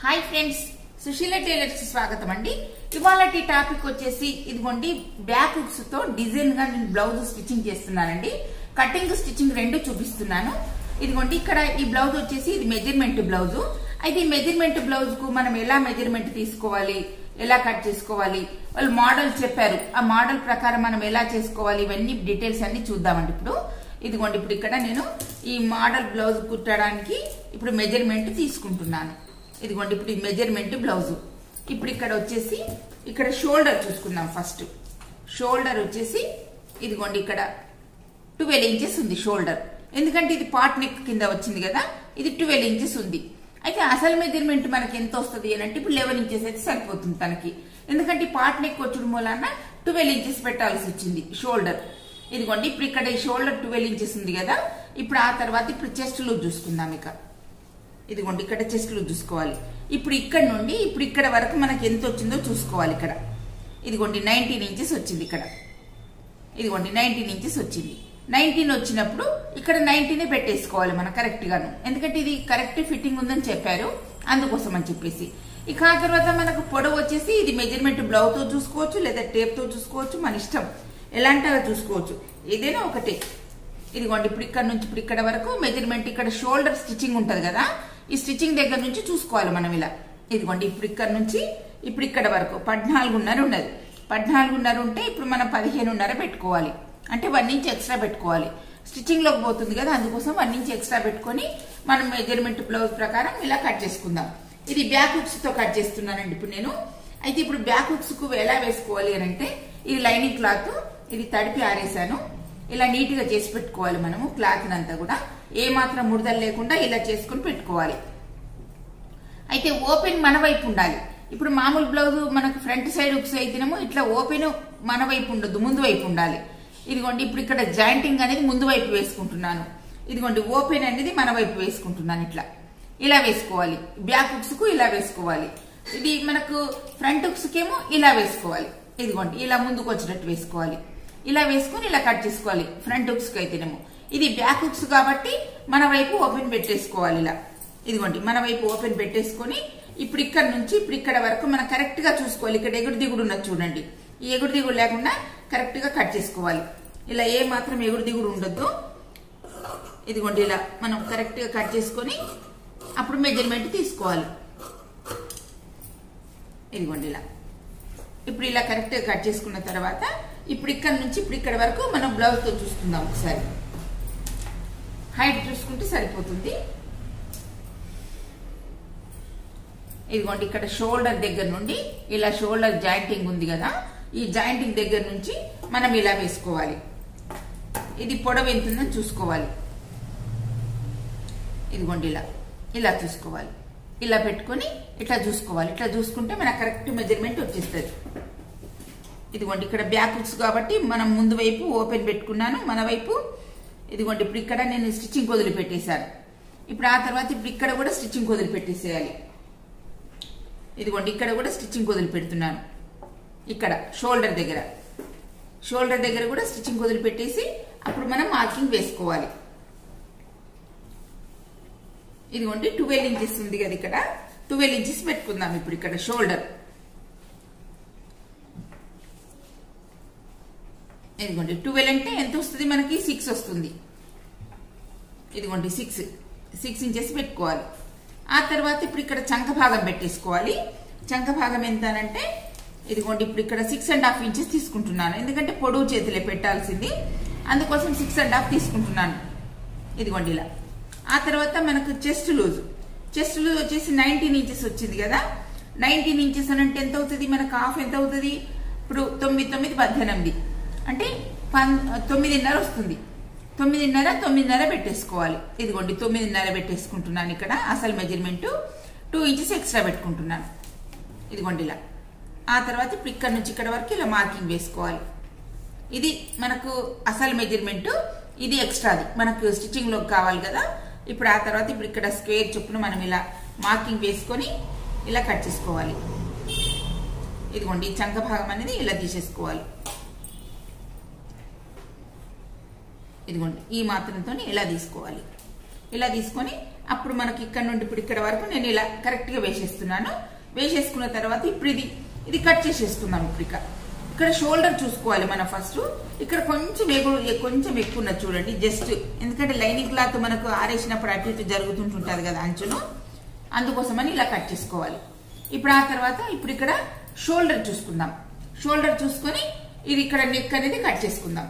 Hi friends Sushila tailors की स्वागतम अंडी इवालटी టాపిక్ వచ్చేసి ఇదిగోండి బ్యాక్ హుక్స్ తో డిజైన్ గా నేను బ్లౌజ్ స్టిచ్చింగ్ చేస్తున్నానండి కటింగ్ స్టిచ్చింగ్ రెండు చూపిస్తున్నాను ఇదిగోండి ఇక్కడ ఈ బ్లౌజ్ వచ్చేసి ఇది మెజర్మెంట్ బ్లౌజ్ అయితే ఈ మెజర్మెంట్ బ్లౌజ్ కు మనం ఎలా మెజర్మెంట్ తీసుకోవాలి ఎలా కట్ చేసుకోవాలి వాళ్ళు మోడల్ చెప్పారు ఆ మోడల్ ప్రకారం మనం ఎలా చేసుకోవాలి ఇవన్నీ డీటెయిల్స్ అన్ని చూద్దామండి ఇప్పుడు ఇదిగోండి ఇప్పుడు ఇక్కడ నేను ఈ మోడల్ బ్లౌజ్ కుట్టడానికి ఇప్పుడు మెజర్మెంట్ తీసుకుంటున్నాను ఇదిగోండి ఇప్పుడు ఈ మెజర్మెంట్ బ్లౌజ్ ఇప్పుడు ఇక్కడ వచ్చేసి ఇక్కడ షోల్డర్ చూసుకుందాం ఫస్ట్ షోల్డర్ వచ్చేసి ఇదిగోండి ఇక్కడ 12 ఇంచెస్ ఉంది షోల్డర్ ఎందుకంటే ఇది పాట్ నెక్ కింద వచ్చింది కదా ఇది 12 ఇంచెస్ ఉంది అయితే అసలు మెజర్మెంట్ మనకి ఎంత వస్తుంది అంటే ఇప్పుడు 11 ఇంచెస్ అయితే సరిపోతుంది తనకి ఎందుకంటే పాట్ నెక్ వచ్చడం మూలాన 12 ఇంచెస్ పెట్టాల్సి వచ్చింది షోల్డర్ ఇదిగోండి ఇప్పుడు ఇక్కడ ఈ షోల్డర్ 12 ఇంచెస్ ఉంది కదా ఇప్పుడు ఆ తర్వాత ఇప్పుడు చెస్ట్ లూజ్ చూసుకుందాం ఇక ఇదిగోండి ఇక్కడ చెస్ట్ లూజ్ చూసుకోవాలి ఇప్పుడు ఇక్కడ నుండి ఇప్పుడు ఇక్కడ వరకు మనకి ఎంత వచ్చిందో చూసుకోవాలి ఇక్కడ ఇదిగోండి 19 ఇంచెస్ వచ్చింది ఇక్కడ ఇదిగోండి 19 ఇంచెస్ వచ్చింది 19 వచ్చినప్పుడు ఇక్కడ 19 పెట్టేసుకోవాలి మనం కరెక్ట్ గాను ఎందుకంటే ఇది కరెక్ట్ ఫిట్టింగ్ ఉందని చెప్పారు అందుకోసం అని చెప్పేసి ఇక ఆ తర్వాత మనకు పొడవు వచ్చేసి ఇది మెజర్మెంట్ బ్లౌజ్ తో చూసుకోవచ్చు లేదా టేప్ తో చూసుకోవచ్చు మన ఇష్టం ఎలాంటి అలా చూసుకోవచ్చు ఏదైనా ఒకటే ఇదిగోండి ఇప్పుడు ఇక్కడ నుంచి ఇప్పుడు ఇక్కడ వరకు మెజర్మెంట్ ఇక్కడ షోల్డర్ స్టిచ్చింగ్ ఉంటది కదా ఈ స్టిచ్చింగ్ దగ్గర నుంచి చూసుకోవాలి మనం ఇలా ఇదిగోండి ఇప్పుడు ఇక్కడ నుంచి ఇప్పుడు ఇక్కడ వరకు 14.5 ఉన్నది 14.5 ఉంటే ఇప్పుడు మనం 15.5 పెట్టుకోవాలి అంటే 1 ఇంచ్ ఎక్స్ట్రా పెట్టుకోవాలి స్టిచ్చింగ్ లోకి పోతుంది కదా అందుకోసం 1 ఇంచ్ ఎక్స్ట్రా పెట్టుకొని మనం మెజర్మెంట్ బ్లౌజ్ ప్రకారం ఇలా కట్ చేసుకుందాం ఇది బ్యాక్ హుక్స్ తో కట్ చేస్తున్నానండి ఇప్పుడు నేను అయితే ఇప్పుడు బ్యాక్ హుక్స్ కు ఎలా వేసుకోవాలి అని అంటే ఇది లైనింగ్ క్లాత్ ఇది తడిపి ఆరేసాను ఇలా నీట్ గా చేసి పెట్టుకోవాలి మనము క్లాత్ అంతా కూడా ఏ మాత్రం ముడతలు లేకుండా ఇలా చేసుకుని పెట్టుకోవాలి అయితే ఓపెన్ మన వైపు ఉండాలి ఇప్పుడు మామూలు బ్లౌజ్ మనకు ఫ్రంట్ సైడ్ హుక్స్ అయితేనేమో ఇట్లా ఓపెన్ మన వైపు ఉండదు ముందు వైపు ఉండాలి ఇదిగోండి ఇప్పుడు ఇక్కడ జాయింటింగ్ అనేది ముందు వైపు వేసుకుంటున్నాను ఇదిగోండి ఓపెన్ అనేది మన వైపు వేసుకుంటున్నాను ఇట్లా ఇలా వేసుకోవాలి బ్యాక్ హుక్స్ కు ఇలా వేసుకోవాలి ఇది మనకు ఫ్రంట్ హుక్స్ కేమో ఇలా వేసుకోవాలి ఇదిగోండి ఇలా ముందుకు వచ్చినట్టు వేసుకోవాలి ఇలా వేసుకుని ఇలా కట్ చేసుకోవాలి ఫ్రంట్ హుక్స్ కి అయితేనేమో ఇది బ్యాక్ హుక్స్ కాబట్టి మన వైపు ఓపెన్ పెట్టేసుకోవాలి ఇలా ఇదిగోండి మన వైపు ఓపెన్ పెట్టేసుకొని ఇప్పుడు ఇక్కడ నుంచి ఇప్పుడు ఇక్కడ వరకు మనం కరెక్ట్ గా చూసుకోవాలి ఇక్కడ ఎగుడు దిగుడు ఉన్నది చూడండి ఈ ఎగుడు దిగుడు లేకుండా కరెక్ట్ గా కట్ చేసుకోవాలి ఇలా ఏ మాత్రం ఎగుడు దిగుడు ఉండొద్దు ఇదిగోండి ఇలా మనం కరెక్ట్ గా కట్ చేసుకొని అప్పుడు మెజర్మెంట్ తీసుకోవాలి ఇదిగోండి ఇలా ఇప్పుడు ఇలా కరెక్ట్ గా కట్ చేసుకున్న తర్వాత ఇప్పుడు ఇక్కడ నుంచి ఇప్పుడు ఇక్కడ వరకు మనం బ్లౌజ్ తో చూసుకుందాం ఒకసారి హైట్ చూసుకుంటే సరిపోతుంది ఇదిగోండి ఇక్కడ షోల్డర్ దగ్గర నుండి ఇలా షోల్డర్ జాయింటింగ్ ఉంది కదా ఈ జాయింటింగ్ దగ్గర నుంచి మనం ఇలా వేసుకోవాలి ఇది పొడవు ఎంత ఉందని చూసుకోవాలి ఇదిగోండి ఇలా ఇలా చూసుకోవాలి ఇలా పెట్టుకొని ఇట్లా చూసుకోవాలి ఇట్లా చూసుకుంటే మన కరెక్ట్ మెజర్మెంట్ వచ్చేస్తుంది ఇదిగోండి ఇక్కడ బ్యాక్ హుక్స్ కాబట్టి మనం ముందు వైపు ఓపెన్ పెట్టుకున్నాను మన వైపు ఇదిగోండి ఇప్పుడు ఇక్కడ నేను స్టిచ్చింగ్ వదిలిపెట్టేశాను ఇప్పుడు ఆ తర్వాత ఇప్పుడు ఇక్కడ కూడా స్టిచ్చింగ్ వదిలిపెట్టేసేయాలి ఇదిగోండి ఇక్కడ కూడా స్టిచ్చింగ్ వదిలిపెడుతున్నాను ఇక్కడ షోల్డర్ దగ్గర కూడా స్టిచ్చింగ్ వదిలిపెట్టేసి అప్పుడు మనం మార్కింగ్ వేసుకోవాలి ఇదిగోండి 12 ఇంచెస్ ఉంది కదా ఇక్కడ 12 ఇంచెస్ పెట్టుకుందాం ఇప్పుడు ఇక్కడ షోల్డర్ ఇదిగోండి 12 అంటే ఎంత వస్తుంది మనకి 6 వస్తుంది ఇదిగోండి 6 ఇంచెస్ పెట్టుకోవాలి ఆ తర్వాత ఇప్పుడు ఇక్కడ చంక భాగం పెట్టేసుకోవాలి చంక భాగం ఎంత అంటే ఇదిగోండి ఇప్పుడు ఇక్కడ 6.5 ఇంచెస్ తీసుకుంటున్నాను ఎందుకంటే పొడవు చేతిలో పెట్టాల్సింది అందుకోసం 6.5 తీసుకుంటున్నాను ఇదిగోండి ఇలా ఆ తర్వాత మనకు చెస్ట్ లూజ్ వచ్చేసి 19 ఇంచెస్ వచ్చింది కదా 19 ఇంచెస్ అని అంటే ఎంత అవుతుంది మనకు హాఫ్ ఎంత అవుతుంది ఇప్పుడు 9 అంటే 9.5 వస్తుంది 9.5 పెట్టేసుకోవాలి ఇదిగోండి 9.5 పెట్టేసుకుంటున్నాను ఇక్కడ అసలు మెజర్మెంట్ 2 ఇంచెస్ ఎక్స్ట్రా పెట్టుకుంటున్నాను ఇదిగోండి ఇలా ఆ తర్వాత ఇప్పుడు ఇక్కడ నుంచి ఇక్కడ వరకు ఇలా మార్కింగ్ వేసుకోవాలి ఇది మనకు అసలు మెజర్మెంట్ ఇది ఎక్స్ట్రాది మనకు స్టిచ్చింగ్ లో కావాలి కదా ఇప్పుడు ఆ తర్వాత ఇప్పుడు ఇక్కడ స్క్వేర్ చొప్పున మనం ఇలా మార్కింగ్ వేసుకొని ఇలా కట్ చేసుకోవాలి ఇదిగోండి ఈ చంక భాగం అనేది ఇలా తీసేసుకోవాలి ఇదిగోండి ఈ మాత్రంతో ఇలా తీసుకోవాలి ఇలా తీసుకొని అప్పుడు మనకి ఇక్కడ నుండి ఇప్పుడు ఇక్కడ వరకు నేను ఇలా కరెక్ట్ గా వేసేస్తున్నాను. వేసేసుకున్న తర్వాత ఇప్పుడు ఇది కట్ చేసేసుకుందాం. ఇప్పుడు ఇక్కడ షోల్డర్ చూసుకోవాలి మనం ఫస్ట్. ఇక్కడ కొంచెం ఎక్కువ ఉన్నది చూడండి, జస్ట్ ఎందుకంటే లైనింగ్ క్లాత్ మనకు ఆరేసినప్పుడు అటు ఇటు జరుగుతుంటుంటది కదా అంచును, అందుకోసమని ఇలా కట్ చేసుకోవాలి. ఇప్పుడు ఆ తర్వాత ఇప్పుడు ఇక్కడ షోల్డర్ చూసుకుందాం. షోల్డర్ చూసుకొని ఇది ఇక్కడ నెక్ అనేది కట్ చేసుకుందాం.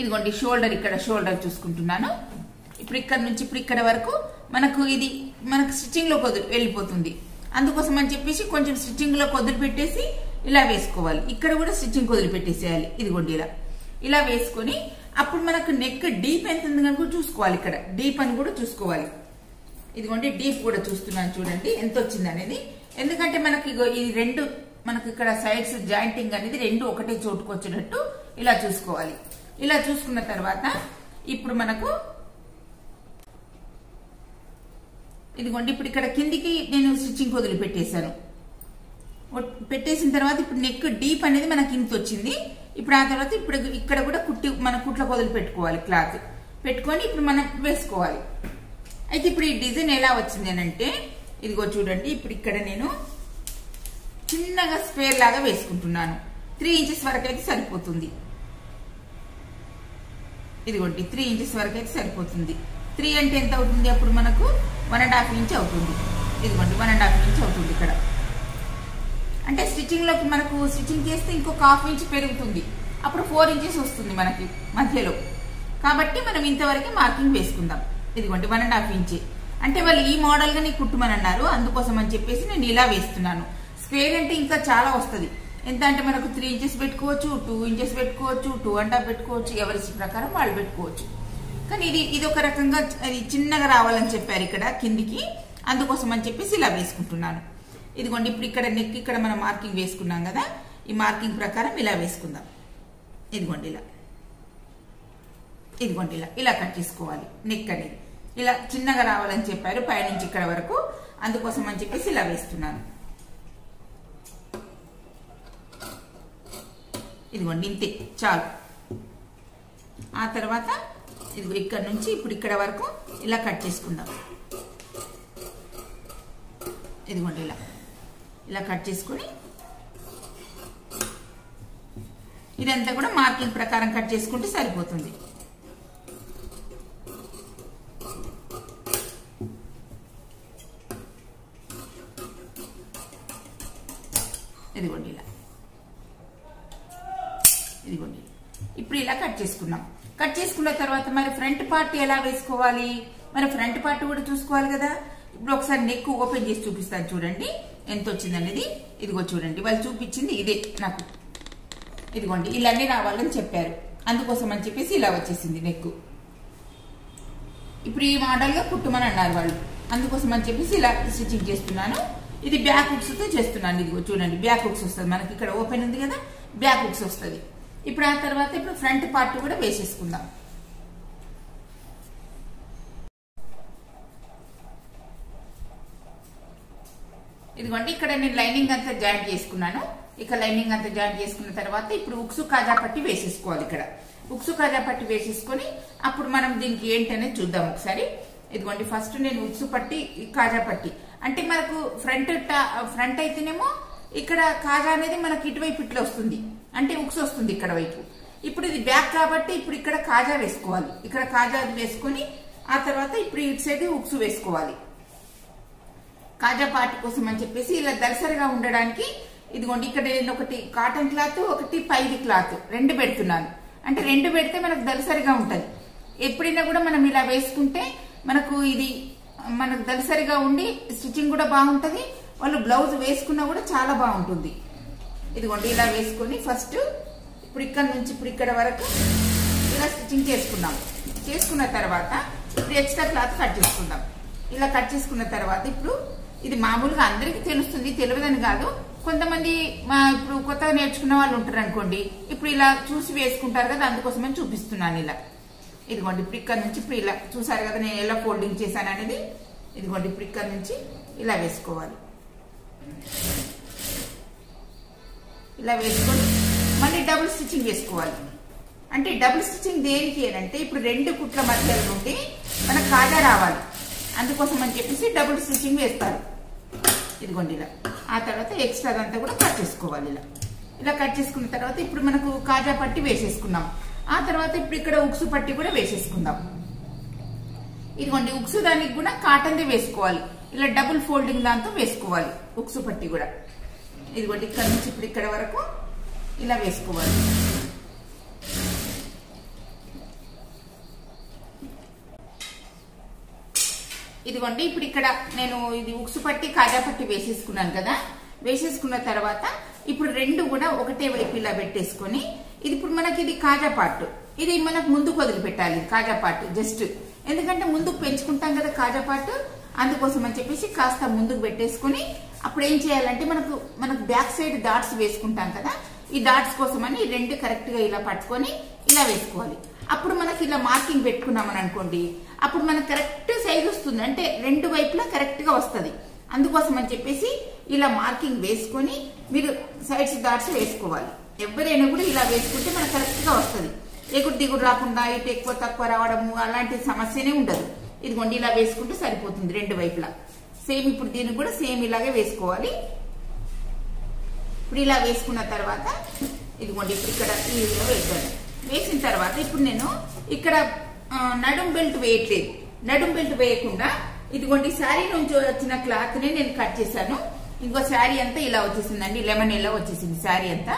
ఇదిగోండి షోల్డర్, ఇక్కడ షోల్డర్ చూసుకుంటున్నాను. ఇప్పుడు ఇక్కడ నుంచి ఇప్పుడు ఇక్కడ వరకు మనకు స్టిచ్చింగ్ లో వెళ్ళిపోతుంది. అందుకోసం అని చెప్పేసి కొంచెం స్టిచ్చింగ్ లో వదిలిపెట్టేసి ఇలా వేసుకోవాలి. ఇక్కడ కూడా స్టిచ్చింగ్ వదిలిపెట్టేసేయాలి. ఇదిగోండి ఇలా వేసుకొని అప్పుడు మనకు నెక్ డీప్ ఎంత ఉంది కనుక చూసుకోవాలి. ఇక్కడ డీప్ అని కూడా చూసుకోవాలి. ఇదిగోండి డీప్ కూడా చూస్తున్నాను చూడండి ఎంత వచ్చింది అనేది. ఎందుకంటే మనకి ఈ రెండు మనకి ఇక్కడ సైడ్స్ జాయింటింగ్ అనేది రెండు ఒకటే చోటుకు వచ్చేటట్టు ఇలా చూసుకోవాలి. ఇలా చూసుకున్న తర్వాత ఇప్పుడు మనకు ఇదిగోండి ఇప్పుడు ఇక్కడ కిందికి నేను స్టిచ్చింగ్ వదిలిపెట్టేశాను. పెట్టేసిన తర్వాత ఇప్పుడు నెక్ డీప్ అనేది మనకి ఇంత వచ్చింది. ఇప్పుడు ఆ తర్వాత ఇప్పుడు ఇక్కడ కూడా మన కుట్లకు వదిలిపెట్టుకోవాలి. క్లాత్ పెట్టుకొని ఇప్పుడు మనం వేసుకోవాలి. అయితే ఇప్పుడు ఈ డిజైన్ ఎలా వచ్చింది అని అంటే ఇదిగో చూడండి, ఇప్పుడు ఇక్కడ నేను చిన్నగా స్క్వేర్ లాగా వేసుకుంటున్నాను. 3 ఇంచెస్ వరకు అయితే సరిపోతుంది. ఇదిగోండి 3 ఇంచెస్ వరకు అయితే సరిపోతుంది. 3 అంటే ఎంత అవుతుంది అప్పుడు మనకు 1.5 ఇంచ్ అవుతుంది. ఇదిగోండి 1.5 ఇంచ్ అవుతుంది. ఇక్కడ అంటే స్టిచ్చింగ్ లోకి మనకు స్టిచ్చింగ్ చేస్తే ఇంకొక 1/2 ఇంచ్ పెరుగుతుంది. అప్పుడు 4 ఇంచెస్ వస్తుంది మనకి మధ్యలో. కాబట్టి మనం ఇంతవరకు మార్కింగ్ వేసుకుందాం. ఇదిగోండి 1.5 ఇంచ్ అంటే వాళ్ళు ఈ మోడల్ గా నీకు కుట్టుమని అన్నారు, అందుకోసం అని చెప్పేసి నేను ఇలా వేస్తున్నాను. స్క్వేర్ అంటే ఇంకా చాలా వస్తుంది. ఎంత అంటే మనకు 3 ఇంచెస్ పెట్టుకోవచ్చు, 2 ఇంచెస్ పెట్టుకోవచ్చు, 2.5 పెట్టుకోవచ్చు, ఎవరి ప్రకారం వాళ్ళు పెట్టుకోవచ్చు. కానీ ఇది ఒక రకంగా చిన్నగా రావాలని చెప్పారు ఇక్కడ కిందికి, అందుకోసం అని చెప్పేసి ఇలా వేసుకుంటున్నాను. ఇదిగోండి ఇప్పుడు ఇక్కడ నెక్ ఇక్కడ మనం మార్కింగ్ వేసుకున్నాం కదా, ఈ మార్కింగ్ ప్రకారం ఇలా వేసుకుందాం. ఇదిగోండి ఇలా కట్ చేసుకోవాలి. నెక్ అనేది ఇలా చిన్నగా రావాలని చెప్పారు పైనుంచి ఇక్కడ వరకు, అందుకోసం అని చెప్పేసి ఇలా వేస్తున్నాను. ఇదిగోండి ఇంతే చాలు. ఆ తర్వాత ఇదిగో ఇక్కడ నుంచి ఇప్పుడు ఇక్కడ వరకు ఇలా కట్ చేసుకుందాం. ఇదిగోండి ఇలా కట్ చేసుకుని ఇదంతా కూడా మార్కింగ్ ప్రకారం కట్ చేసుకుంటే సరిపోతుంది. ఇదిగోండి ఇప్పుడు ఇలా కట్ చేసుకున్నాం. కట్ చేసుకున్న తర్వాత మరి ఫ్రంట్ పార్ట్ ఎలా వేసుకోవాలి, మరి ఫ్రంట్ పార్ట్ కూడా చూసుకోవాలి కదా. ఇప్పుడు ఒకసారి నెక్ ఓపెన్ చేసి చూపిస్తాను చూడండి ఎంత వచ్చింది అనేది. ఇదిగో చూడండి వాళ్ళు చూపించింది ఇదే నాకు. ఇదిగోండి ఇలానే రావాలని చెప్పారు, అందుకోసం అని చెప్పేసి ఇలా వచ్చేసింది నెక్. ఇప్పుడు ఈ మోడల్ గా కుట్టుమని అన్నారు వాళ్ళు, అందుకోసం అని చెప్పేసి ఇలా స్టిచ్చింగ్ చేస్తున్నాను. ఇది బ్యాక్ హుక్స్ తో చేస్తున్నాను. ఇదిగో చూడండి బ్యాక్ హుక్స్ వస్తుంది మనకి, ఇక్కడ ఓపెన్ ఉంది కదా బ్యాక్ హుక్స్ వస్తుంది. ఇప్పుడు ఆ తర్వాత ఇప్పుడు ఫ్రంట్ పార్ట్ కూడా వేసేసుకుందాం. ఇదిగోండి ఇక్కడ నేను లైనింగ్ అంతా జాయింట్ చేసుకున్నాను. ఇక లైనింగ్ అంతా జాయింట్ చేసుకున్న తర్వాత ఇప్పుడు ఉక్సు కాజా పట్టి వేసేసుకోవాలి. ఇక్కడ ఉక్సు కాజా పట్టి వేసేసుకొని అప్పుడు మనం దీనికి ఏంటనేది చూద్దాం ఒకసారి. ఇదిగోండి ఫస్ట్ నేను ఉక్సు పట్టి కాజా పట్టి అంటే మనకు ఫ్రంట్ అయితేనేమో ఇక్కడ కాజా అనేది మనకి ఇటువైపు ఇట్లా వస్తుంది, అంటే ఉక్స్ వస్తుంది ఇక్కడ వైపు. ఇప్పుడు ఇది బ్యాక్ కాబట్టి ఇప్పుడు ఇక్కడ కాజా వేసుకోవాలి. ఇక్కడ కాజా వేసుకొని ఆ తర్వాత ఇప్పుడు ఇటు సైడ్ ఉక్సు వేసుకోవాలి. కాజా పార్ట్ కోసం అని చెప్పేసి ఇలా దలసరిగా ఉండడానికి ఇదిగోండి ఇక్కడ నేను ఒకటి కాటన్ క్లాత్ ఒకటి పైది క్లాత్ రెండు పెడుతున్నాను. అంటే రెండు పెడితే మనకు దలసరిగా ఉంటది. ఎప్పుడైనా కూడా మనం ఇలా వేసుకుంటే మనకు ఇది మనకు దలసరిగా ఉండి స్టిచ్చింగ్ కూడా బాగుంటది, వాళ్ళు బ్లౌజ్ వేసుకున్నా కూడా చాలా బాగుంటుంది. ఇదిగోండి ఇలా వేసుకొని ఫస్ట్ ఇప్పుడు ఇక్కడ నుంచి ఇప్పుడు ఇక్కడ వరకు ఇలా స్టిచ్చింగ్ చేసుకున్నాం. చేసుకున్న తర్వాత ఇప్పుడు ఎక్స్ట్రా క్లాత్ కట్ చేసుకుందాం. ఇలా కట్ చేసుకున్న తర్వాత ఇప్పుడు ఇది మామూలుగా అందరికీ తెలుస్తుంది, తెలియదని కాదు. కొంతమంది ఇప్పుడు కొత్తగా నేర్చుకున్న వాళ్ళు ఉంటారు అనుకోండి, ఇప్పుడు ఇలా చూసి వేసుకుంటారు కదా, అందుకోసమని చూపిస్తున్నాను ఇలా. ఇదిగోండి ఇప్పుడు ఇక్కడ నుంచి ఇప్పుడు ఇలా చూసారు కదా నేను ఎలా ఫోల్డింగ్ చేశాను అనేది. ఇదిగోండి ఇప్పుడు ఇక్కడ నుంచి ఇలా వేసుకోవాలి. ఇలా వేసుకొని మళ్ళీ డబుల్ స్టిచ్చింగ్ వేసుకోవాలి. అంటే డబుల్ స్టిచ్చింగ్ దేనికి అంటే ఇప్పుడు రెండు కుట్ల మధ్యలో నుండి మనకు కాజా రావాలి. అందుకోసం అని చెప్పేసి డబుల్ స్టిచ్చింగ్ వేస్తారు. ఇదిగోండి ఇలా. ఆ తర్వాత ఎక్స్ట్రా అంతా కూడా కట్ చేసుకోవాలి. ఇలా కట్ చేసుకున్న తర్వాత ఇప్పుడు మనకు కాజా పట్టి వేసేసుకున్నాం. ఆ తర్వాత ఇప్పుడు ఇక్కడ ఉక్సు పట్టి కూడా వేసేసుకుందాం. ఇదిగోండి ఉక్సు దానికి కూడా కాటన్ది వేసుకోవాలి. ఇలా డబుల్ ఫోల్డింగ్ దాంతో వేసుకోవాలి ఉక్సు పట్టి కూడా. ఇదిగోండి ఇక్కడ నుంచి ఇప్పుడు ఇక్కడ వరకు ఇలా వేసుకోవాలి. ఇదిగోండి ఇప్పుడు ఇక్కడ నేను ఇది ఉక్సు పట్టి కాజా పట్టి వేసేసుకున్నాను కదా. వేసేసుకున్న తర్వాత ఇప్పుడు రెండు కూడా ఒకటే వైపు ఇలా పెట్టేసుకొని ఇది ఇప్పుడు మనకి ఇది కాజా పార్ట్, ఇది మనకు ముందుకు వదిలిపెట్టాలి కాజా పార్ట్. జస్ట్ ఎందుకంటే ముందుకు పెంచుకుంటాం కదా కాజా పార్ట్, అందుకోసం అని చెప్పేసి కాస్త ముందుకు పెట్టేసుకుని అప్పుడు ఏం చేయాలంటే మనకు బ్యాక్ సైడ్ డాట్స్ వేసుకుంటాం కదా, ఈ డాట్స్ కోసం అని రెండు కరెక్ట్ గా ఇలా పట్టుకొని ఇలా వేసుకోవాలి. అప్పుడు మనకి ఇలా మార్కింగ్ పెట్టుకున్నామని అనుకోండి, అప్పుడు మనకు కరెక్ట్ సైజ్ వస్తుంది. అంటే రెండు వైపులా కరెక్ట్ గా వస్తుంది. అందుకోసం అని చెప్పేసి ఇలా మార్కింగ్ వేసుకొని మీరు సైడ్స్ డాట్స్ వేసుకోవాలి. ఎవరైనా కూడా ఇలా వేసుకుంటే మనకు కరెక్ట్ గా వస్తుంది. ఎగుడు దిగుడు రాకుండా ఇటు ఎక్కువ తక్కువ రావడము అలాంటి సమస్యనే ఉండదు. ఇదిగోండి ఇలా వేసుకుంటే సరిపోతుంది రెండు వైపులా. సేమ్ ఇప్పుడు దీనికి కూడా సేమ్ ఇలాగే వేసుకోవాలి. ఇప్పుడు ఇలా వేసుకున్న తర్వాత ఇదిగోండి ఇప్పుడు ఇక్కడ ఈ విధంగా వేసాను. వేసిన తర్వాత ఇప్పుడు నేను ఇక్కడ నడుం బెల్ట్ వేయట్లేదు. నడుం బెల్ట్ వేయకుండా ఇదిగోండి శారీ నుంచి వచ్చిన క్లాత్ ని నేను కట్ చేశాను. ఇంకో శారీ అంతా ఇలా వచ్చేసిందండి, లెమన్ ఇలా వచ్చేసింది శారీ అంతా.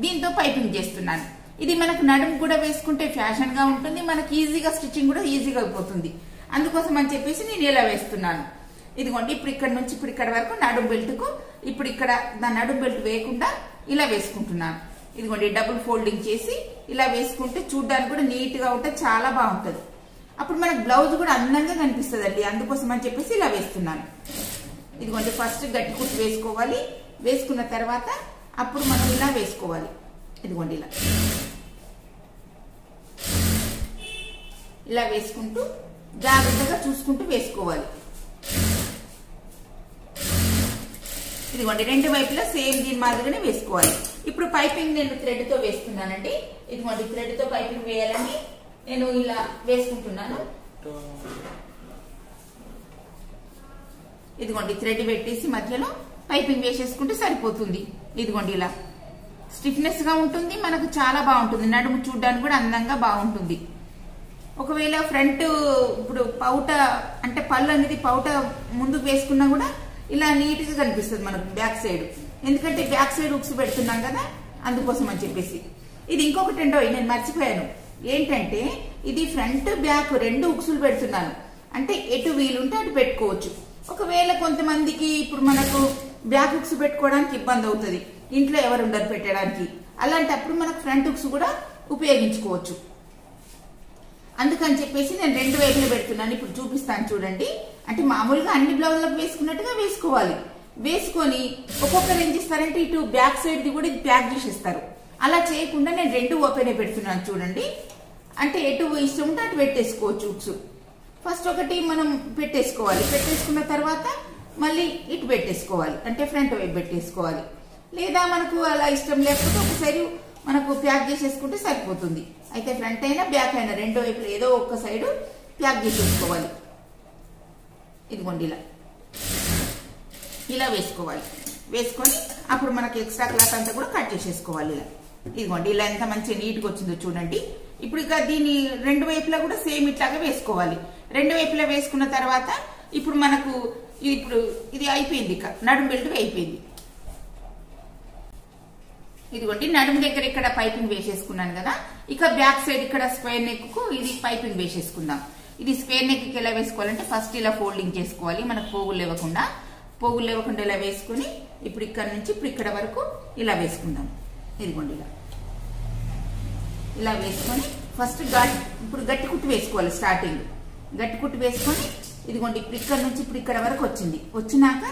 దీంతో పైపింగ్ చేస్తున్నాను. ఇది మనకు నడుం కూడా వేసుకుంటే ఫ్యాషన్ గా ఉంటుంది, మనకి ఈజీగా స్టిచ్చింగ్ కూడా ఈజీగా అయిపోతుంది. అందుకోసం అని చెప్పేసి నేను ఇలా వేస్తున్నాను. ఇదిగోండి ఇప్పుడు ఇక్కడ నుంచి ఇప్పుడు ఇక్కడ వరకు నడుం బెల్ట్ కు ఇప్పుడు ఇక్కడ నడుం బెల్ట్ వేయకుండా ఇలా వేసుకుంటున్నాను. ఇదిగోండి డబుల్ ఫోల్డింగ్ చేసి ఇలా వేసుకుంటే చూడడానికి కూడా నీట్ గా ఉంటే చాలా బాగుంటది. అప్పుడు మనకు బ్లౌజ్ కూడా అందంగా కనిపిస్తుంది అండి. అందుకోసం అని చెప్పేసి ఇలా వేస్తున్నాను. ఇదిగోండి ఫస్ట్ గట్టి కుట్టు వేసుకోవాలి. వేసుకున్న తర్వాత అప్పుడు మనం ఇలా వేసుకోవాలి. ఇదిగోండి ఇలా వేసుకుంటూ జాగ్రత్తగా చూసుకుంటూ వేసుకోవాలి. ఇదిగోండి రెండు వైపులా సేమ్ దీని మాదిరిగానే వేసుకోవాలి. ఇప్పుడు పైపింగ్ నేను థ్రెడ్ తో వేస్తున్నానండి. ఇదిగోండి థ్రెడ్ తో పైపింగ్ వేయాలని నేను ఇలా వేసుకుంటున్నాను. ఇదిగోండి థ్రెడ్ పెట్టేసి మధ్యలో పైపింగ్ వేసేసుకుంటే సరిపోతుంది. ఇదిగోండి ఇలా స్టిఫ్నెస్ గా ఉంటుంది, మనకు చాలా బాగుంటుంది. నడుము చూడడానికి కూడా అందంగా బాగుంటుంది. ఒకవేళ ఫ్రంట్ ఇప్పుడు పౌట అంటే పళ్ళు అనేది పౌట ముందుకు వేసుకున్నా కూడా ఇలా నీట్ గా కనిపిస్తుంది మనకు బ్యాక్ సైడ్. ఎందుకంటే బ్యాక్ సైడ్ ఉక్స్ పెడుతున్నాం కదా, అందుకోసం అని చెప్పేసి. ఇది ఇంకొకటి ఏంటో నేను మర్చిపోయాను. ఏంటంటే ఇది ఫ్రంట్ బ్యాక్ రెండు ఉక్సులు పెడుతున్నాను. అంటే ఎటు వీలుంటే అటు పెట్టుకోవచ్చు. ఒకవేళ కొంతమందికి ఇప్పుడు మనకు బ్యాక్ ఉక్స్ పెట్టుకోవడానికి ఇబ్బంది అవుతుంది, ఇంట్లో ఎవరు ఉండరు పెట్టడానికి. అలాంటప్పుడు మనకు ఫ్రంట్ ఉక్స్ కూడా ఉపయోగించుకోవచ్చు. అందుకని చెప్పేసి నేను రెండు వైపులు పెడుతున్నాను. ఇప్పుడు చూపిస్తాను చూడండి. అంటే మామూలుగా అన్ని బ్లౌజ్లకు వేసుకున్నట్టుగా వేసుకోవాలి. వేసుకొని ఒక్కొక్కరు ఏం చేస్తారంటే ఇటు బ్యాక్ సైడ్ ది కూడా ఇది ప్యాక్ చేసేస్తారు. అలా చేయకుండా నేను రెండు ఓపెన్ పెడుతున్నాను చూడండి. అంటే ఎటు ఇష్టం ఉంటే అటు పెట్టేసుకోవచ్చు ఉక్స్. ఫస్ట్ ఒకటి మనం పెట్టేసుకోవాలి. పెట్టేసుకున్న తర్వాత మళ్ళీ ఇటు పెట్టేసుకోవాలి, అంటే ఫ్రంట్ వైపు పెట్టేసుకోవాలి. లేదా మనకు అలా ఇష్టం లేకపోతే ఒక సైడ్ మనకు ప్యాక్ చేసేసుకుంటే సరిపోతుంది. అయితే ఫ్రంట్ అయినా బ్యాక్ అయినా రెండు వైపులు ఏదో ఒక్క సైడ్ ప్యాక్ చేసేసుకోవాలి. ఇదిగోండి ఇలా వేసుకోవాలి. వేసుకొని అప్పుడు మనకి ఎక్స్ట్రా క్లాత్ అంతా కూడా కట్ చేసేసుకోవాలి. ఇలా ఇదిగోండి ఇలా ఎంత మంచిగా నీట్గా వచ్చిందో చూడండి. ఇప్పుడు ఇక దీని రెండు వైపులా కూడా సేమ్ ఇట్లాగా వేసుకోవాలి. రెండు వైపులా వేసుకున్న తర్వాత ఇప్పుడు మనకు ఇప్పుడు ఇది అయిపోయింది. ఇక నడుము బెల్ట్ అయిపోయింది. ఇదిగోండి నడుము దగ్గర ఇక్కడ పైపింగ్ వేసేసుకున్నాను కదా. ఇక బ్యాక్ సైడ్ ఇక్కడ స్క్వేర్ నెక్ కు ఇది పైపింగ్ వేసేసుకుందాం. ఇది స్క్వేర్ నెక్ కి ఎలా వేసుకోవాలంటే ఫస్ట్ ఇలా ఫోల్డింగ్ చేసుకోవాలి. మనకు పోగులు లేవకుండా ఇలా వేసుకుని ఇప్పుడు ఇక్కడ నుంచి ఇప్పుడు ఇక్కడ వరకు ఇలా వేసుకుందాం. ఇదిగోండి ఇలా వేసుకొని ఫస్ట్ ఇప్పుడు గట్టి కుట్టు వేసుకోవాలి. స్టార్టింగ్ గట్టి కుట్టు వేసుకొని ఇదిగోండి ఇప్పుడు ఇక్కడ నుంచి ఇప్పుడు ఇక్కడ వరకు వచ్చింది. వచ్చినాక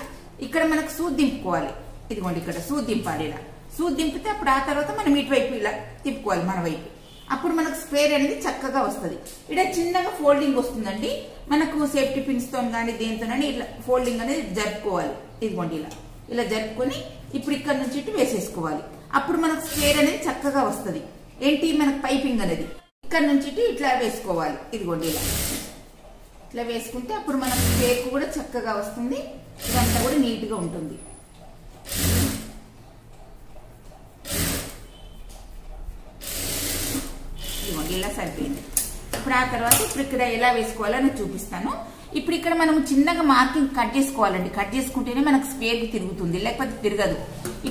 ఇక్కడ మనకు సూది దింపుకోవాలి. ఇదిగోండి ఇక్కడ సూది దింపాలి. ఇలా సూది దింపితే అప్పుడు ఆ తర్వాత మనం ఇటువైపు ఇలా తిప్పుకోవాలి మన వైపు. అప్పుడు మనకు స్క్వేర్ అనేది చక్కగా వస్తుంది. ఇక్కడ చిన్నగా ఫోల్డింగ్ వస్తుందండి. మనకు సేఫ్టీ పిన్స్ తో కానీ దేనితోనని ఇట్లా ఫోల్డింగ్ అనేది జరుపుకోవాలి. ఇదిగోండి ఇలా జరుపుకొని ఇప్పుడు ఇక్కడ నుంచి ఇటు వేసేసుకోవాలి. అప్పుడు మనకు స్క్వేర్ అనేది చక్కగా వస్తుంది. ఏంటి మనకు పైపింగ్ అనేది ఇక్కడ నుంచి ఇటు ఇట్లా వేసుకోవాలి. ఇదిగోండి ఇట్లా వేసుకుంటే అప్పుడు మనకు కేక్ కూడా చక్కగా వస్తుంది, ఇదంతా కూడా నీట్ గా ఉంటుంది. ఇలా సరిపోయింది. ఇప్పుడు ఆ తర్వాత ఇప్పుడు ఇక్కడ ఎలా వేసుకోవాలో నేను చూపిస్తాను. ఇప్పుడు ఇక్కడ మనం చిన్నగా మార్కింగ్ కట్ చేసుకోవాలండి. కట్ చేసుకుంటేనే మనకు స్క్వేర్ కి తిరుగుతుంది, లేకపోతే తిరగదు.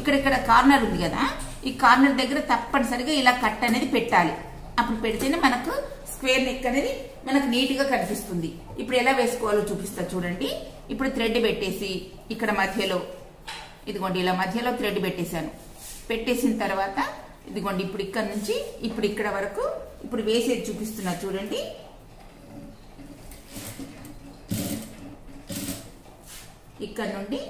ఇక్కడ కార్నర్ ఉంది కదా, ఈ కార్నర్ దగ్గర తప్పనిసరిగా ఇలా కట్ అనేది పెట్టాలి. అప్పుడు పెడితేనే మనకు స్క్వేర్ నెక్ అనేది మనకు నీట్ గా కనిపిస్తుంది. ఇప్పుడు ఎలా వేసుకోవాలో చూపిస్తా చూడండి. ఇప్పుడు థ్రెడ్ పెట్టేసి ఇక్కడ మధ్యలో ఇదిగోండి ఇలా మధ్యలో థ్రెడ్ పెట్టేశాను. పెట్టేసిన తర్వాత ఇదిగోండి ఇప్పుడు ఇక్కడ నుంచి ఇప్పుడు ఇక్కడ వరకు ఇప్పుడు వేసేది చూపిస్తున్నా చూడండి. ఇక్కడ నుండి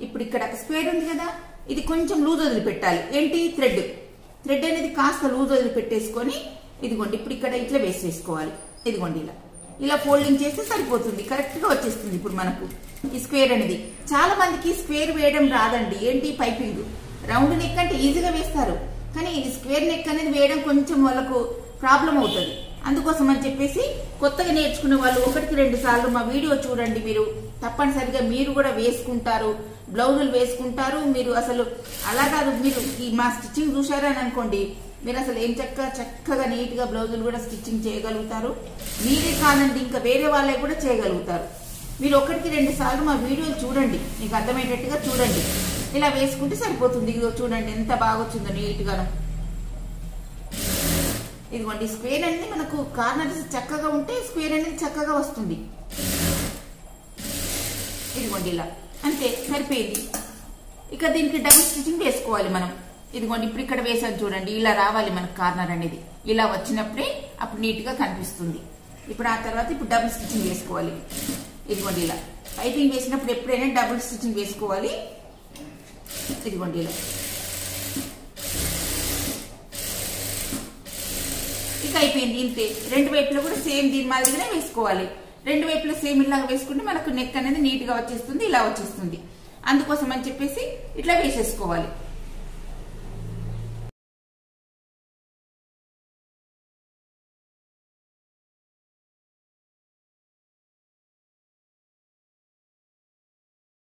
ఇప్పుడు ఇక్కడ స్క్వేర్ ఉంది కదా, ఇది కొంచెం లూజ్ వదిలిపెట్టాలి. ఏంటి థ్రెడ్ అనేది కాస్త లూజ్ వదిలిపెట్టేసుకొని ఇదిగోండి ఇప్పుడు ఇక్కడ ఇట్లా వేసేసుకోవాలి. ఇదిగోండి ఇలా ఫోల్డింగ్ చేస్తే సరిపోతుంది, కరెక్ట్ గా వచ్చేస్తుంది. ఇప్పుడు మనకు ఈ స్క్వేర్ అనేది చాలా మందికి స్క్వేర్ వేయడం రాదండి. ఏంటి పైపింగ్ రౌండ్ నెక్ అంటే ఈజీగా వేస్తారు, కానీ ఈ స్క్వేర్ నెక్ అనేది వేయడం కొంచెం వాళ్ళకు ప్రాబ్లం అవుతుంది. అందుకోసం అని చెప్పేసి కొత్తగా నేర్చుకునే వాళ్ళు 1-2 సార్లు మా వీడియో చూడండి. మీరు తప్పనిసరిగా మీరు కూడా వేసుకుంటారు, బ్లౌజులు వేసుకుంటారు. మీరు అసలు అలా కాదు, మీరు ఈ మా స్టిచ్చింగ్ చూసారని అనుకోండి, మీరు అసలు ఏం చక్కగా నీట్ గా బ్లౌజులు కూడా స్టిచ్చింగ్ చేయగలుగుతారు. మీరే కాదండి, ఇంకా వేరే వాళ్ళే కూడా చేయగలుగుతారు. మీరు 1-2 సార్లు మా వీడియోలు చూడండి, మీకు అర్థమయ్యేటట్టుగా చూడండి. ఇలా వేసుకుంటే సరిపోతుంది. ఇదిగో చూడండి ఎంత బాగా వచ్చిందో నీట్ గాను. ఇదిగోండి స్క్వేర్ అనేది మనకు కార్నర్స్ చక్కగా ఉంటే స్క్వేర్ అనేది చక్కగా వస్తుంది. ఇదిగోండి ఇలా అంతే సరిపోయింది. ఇక దీనికి డబుల్ స్టిచ్చింగ్ వేసుకోవాలి మనం. ఇదిగోండి ఇప్పుడు ఇక్కడ వేసాను చూడండి, ఇలా రావాలి మనకు కార్నర్ అనేది. ఇలా వచ్చినప్పుడే అప్పుడు నీట్ గా కనిపిస్తుంది. ఇప్పుడు ఆ తర్వాత ఇప్పుడు డబుల్ స్టిచ్చింగ్ వేసుకోవాలి. ఇదిగోండి ఇలా పైపింగ్ వేసినప్పుడు ఎప్పుడైనా డబుల్ స్టిచ్చింగ్ వేసుకోవాలి. ఇదిగోండి ఇలా ఇక అయిపోయింది. ఇంతే, రెండు వైపులో కూడా సేమ్ దీని మాదిరిగానే వేసుకోవాలి. రెండు వైపులో సేమ్ ఇలాగా వేసుకుంటే మనకు నెక్ అనేది నీట్ గా వచ్చేస్తుంది, ఇలా వచ్చేస్తుంది. అందుకోసం అని చెప్పేసి ఇట్లా వేసేసుకోవాలి.